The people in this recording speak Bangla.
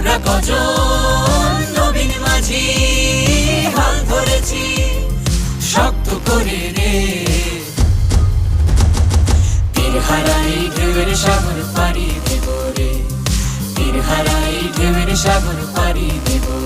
আমরা কজন নবীন মাঝি হাল ধরেছি শক্ত করে রে। তীর হারাই ঢেউয়ের সাগর পাড়ি দেব রে, তীর হারাই ঢেউয়ের সাগর পাড়ি দেব।